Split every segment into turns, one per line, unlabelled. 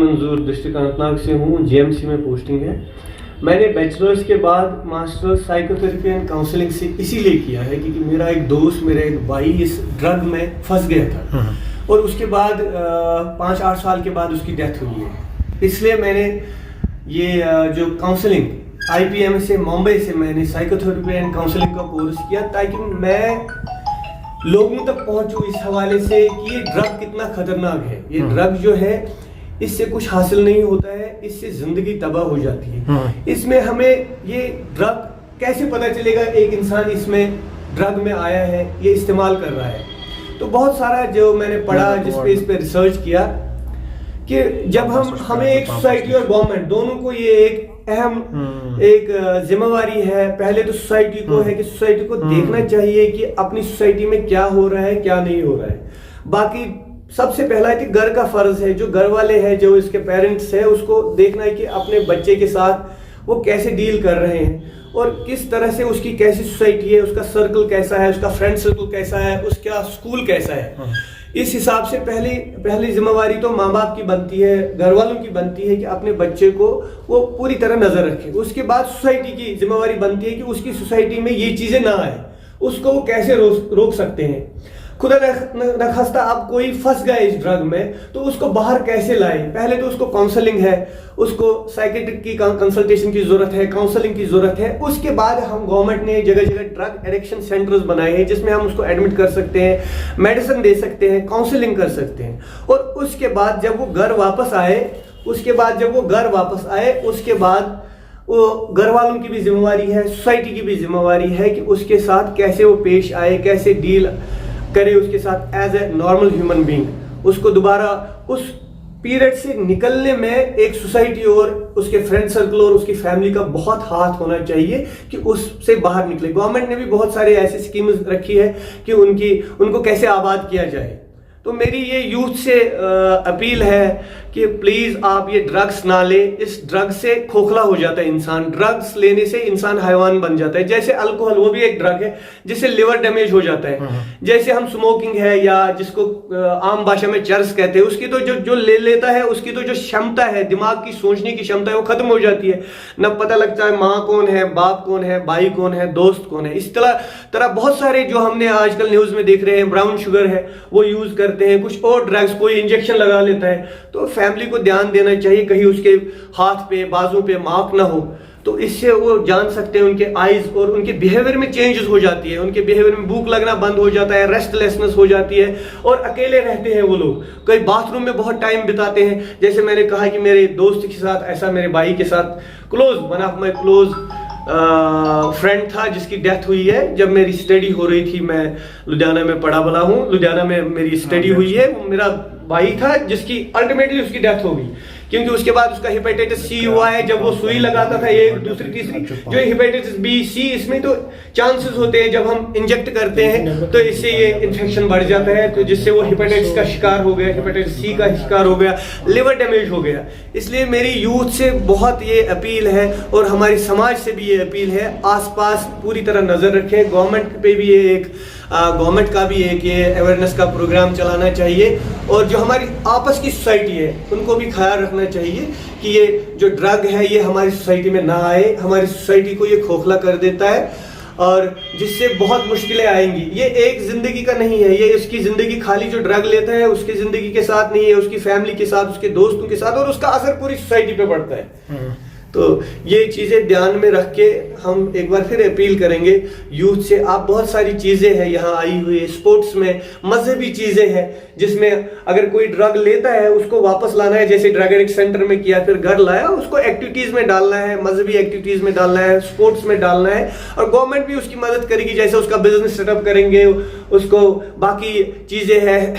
मंजूर डिस्ट्रिक्ट अनंतनाग से हूँ। जीएमसी में पोस्टिंग है। मैंने बैचलर्स के बाद मास्टर्स साइकोथेरेपी एंड काउंसलिंग से इसीलिए किया है क्योंकि मेरा एक दोस्त, मेरा एक भाई इस ड्रग में फंस गया था और उसके बाद 5-8 साल के बाद उसकी डेथ हुई है। इसलिए मैंने ये जो काउंसलिंग IPM से मुंबई से मैंने साइकोथेरेपी एंड काउंसलिंग का कोर्स किया ताकि मैं लोगों तक पहुंचूं इस हवाले से कि ये ड्रग कितना खतरनाक है। ये ड्रग जो है इससे कुछ हासिल नहीं होता है, इससे जिंदगी तबाह हो जाती है। इसमें हमें ये ड्रग कैसे पता चलेगा एक इंसान इसमें ड्रग में आया है, ये इस्तेमाल कर रहा है। तो बहुत सारा जो मैंने पढ़ा, जिस पे इस पे रिसर्च किया कि जब हमें एक सोसाइटी और गवर्नमेंट दोनों को ये एक अहम एक जिम्मेवारी है। पहले तो सोसाइटी को है कि सोसाइटी को देखना चाहिए कि अपनी सोसाइटी में क्या हो रहा है, क्या नहीं हो रहा है। बाकी सबसे पहला है कि घर का फर्ज है, जो घर वाले हैं, जो इसके पेरेंट्स है, उसको देखना है कि अपने बच्चे के साथ वो कैसे डील कर रहे हैं और किस तरह से उसकी कैसी सोसाइटी है, उसका सर्कल कैसा है, उसका फ्रेंड सर्कल कैसा है, उसका स्कूल कैसा है। इस हिसाब से पहली जिम्मेवारी तो माँ बाप की बनती है, घर वालों की बनती है कि अपने बच्चे को वो पूरी तरह नजर रखे। उसके बाद सोसाइटी की जिम्मेवारी बनती है कि उसकी सोसाइटी में ये चीजें ना आए, उसको वो कैसे रोक सकते हैं। खुदा न खास्ता अब कोई फंस गया इस ड्रग में तो उसको बाहर कैसे लाए। पहले तो उसको काउंसलिंग है, उसको साइकेट्रिक की कंसल्टेशन की जरूरत है, काउंसलिंग की जरूरत है। उसके बाद हम गवर्नमेंट ने जगह जगह ड्रग एडिक्शन सेंटर्स बनाए हैं जिसमें हम उसको एडमिट कर सकते हैं, मेडिसिन दे सकते हैं, काउंसलिंग कर सकते हैं। और उसके बाद जब वो घर वापस आए, उसके बाद वो घर वालों की भी जिम्मेवारी है, सोसाइटी की भी जिम्मेवारी है कि उसके साथ कैसे वो पेश आए, कैसे डील करे उसके साथ as a normal human being. उसको दोबारा उस पीरियड से निकलने में एक सोसाइटी और उसके फ्रेंड सर्कल और उसकी फैमिली का बहुत हाथ होना चाहिए कि उससे बाहर निकले। गवर्नमेंट ने भी बहुत सारे ऐसे स्कीम्स रखी है कि उनको कैसे आबाद किया जाए। तो मेरी ये यूथ से अपील है कि प्लीज आप ये ड्रग्स ना ले। इस ड्रग से खोखला हो जाता है इंसान, ड्रग्स लेने से इंसान हैवान बन जाता है। जैसे अल्कोहल, वो भी एक ड्रग है जिससे लिवर डैमेज हो जाता है। जैसे हम स्मोकिंग है या जिसको आम भाषा में चरस कहते हैं, उसकी तो जो ले लेता है उसकी तो जो क्षमता है, दिमाग की सोचने की क्षमता है, वो खत्म हो जाती है। न पता लगता है माँ कौन है, बाप कौन है, भाई कौन है, दोस्त कौन है। इस तरह बहुत सारे जो हमने आजकल न्यूज में देख रहे हैं, ब्राउन शुगर है वो यूज करते हैं, कुछ और ड्रग्स, कोई इंजेक्शन लगा लेता है। तो फैमिली को ध्यान देना चाहिए कहीं उसके हाथ पे बाजू पे मार्क ना हो। तो इससे वो जान सकते हैं, उनके आईज और उनके बिहेवियर में चेंजेस हो जाती है, उनके बिहेवियर में भूख लगना बंद हो जाता है, रेस्टलेसनेस हो जाती है और अकेले रहते हैं वो लोग। कई बाथरूम में बहुत टाइम बिताते हैं। जैसे मैंने कहा कि मेरे दोस्त के साथ ऐसा, मेरे भाई के साथ one of my close friend था जिसकी डेथ हुई है जब मेरी स्टडी हो रही थी। मैं लुधियाना में पढ़ा बड़ा हूँ, लुधियाना में मेरी स्टडी हुई है। वो मेरा भाई था जिसकी अल्टीमेटली उसकी डेथ हो गई क्योंकि उसके बाद उसका हेपेटाइटिस सी हुआ है। जब वो सुई लगाता था एक दूसरी तीसरी, जो हेपेटाइटिस बी सी, इसमें तो चांसेस होते हैं जब हम इंजेक्ट करते हैं तो इससे ये इन्फेक्शन बढ़ जाता है, तो जिससे वो हेपेटाइटिस का शिकार हो गया, हेपेटाइटिस सी का शिकार हो गया, लिवर डैमेज हो गया। इसलिए मेरी यूथ से बहुत ये अपील है और हमारे समाज से भी ये अपील है, आसपास पूरी तरह नजर रखें। गवर्नमेंट पे भी ये एक गवर्नमेंट का भी एक ये अवेयरनेस का प्रोग्राम चलाना चाहिए और जो हमारी आपस की सोसाइटी है उनको भी ख्याल रखना चाहिए कि ये जो ड्रग है ये हमारी सोसाइटी में ना आए। हमारी सोसाइटी को ये खोखला कर देता है और जिससे बहुत मुश्किलें आएंगी। ये एक जिंदगी का नहीं है, ये उसकी जिंदगी खाली जो ड्रग लेता है उसकी जिंदगी के साथ नहीं है, उसकी फैमिली के साथ, उसके दोस्तों के साथ, और उसका असर पूरी सोसाइटी पे पड़ता है। तो ये चीजें ध्यान में रख के हम एक बार फिर अपील करेंगे यूथ से। आप बहुत सारी चीजें हैं यहाँ आई हुई है, स्पोर्ट्स में मजहबी चीजें हैं जिसमें अगर कोई ड्रग लेता है उसको वापस लाना है, जैसे ड्रग एडिक्ट सेंटर में किया, फिर घर लाया, उसको एक्टिविटीज में डालना है, मजहबी एक्टिविटीज में डालना है, स्पोर्ट्स में डालना है। और गवर्नमेंट भी उसकी मदद करेगी, जैसे उसका बिजनेस सेटअप करेंगे, उसको बाकी चीजें हैं,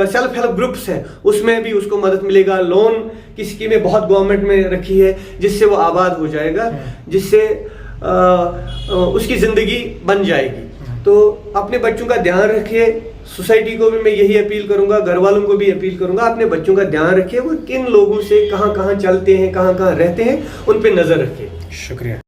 सेल्फ हेल्प ग्रुप्स है उसमें भी उसको मदद मिलेगा। लोन की स्कीमें बहुत गवर्नमेंट में रखी है जिससे वो आबाद हो जाएगा, जिससे उसकी जिंदगी बन जाएगी। तो अपने बच्चों का ध्यान रखिए। सोसाइटी को भी मैं यही अपील करूंगा, घर वालों को भी अपील करूंगा, अपने बच्चों का ध्यान रखिए। वो किन लोगों से कहां कहां चलते हैं, कहां कहां रहते हैं, उन पे नजर रखिए।
शुक्रिया।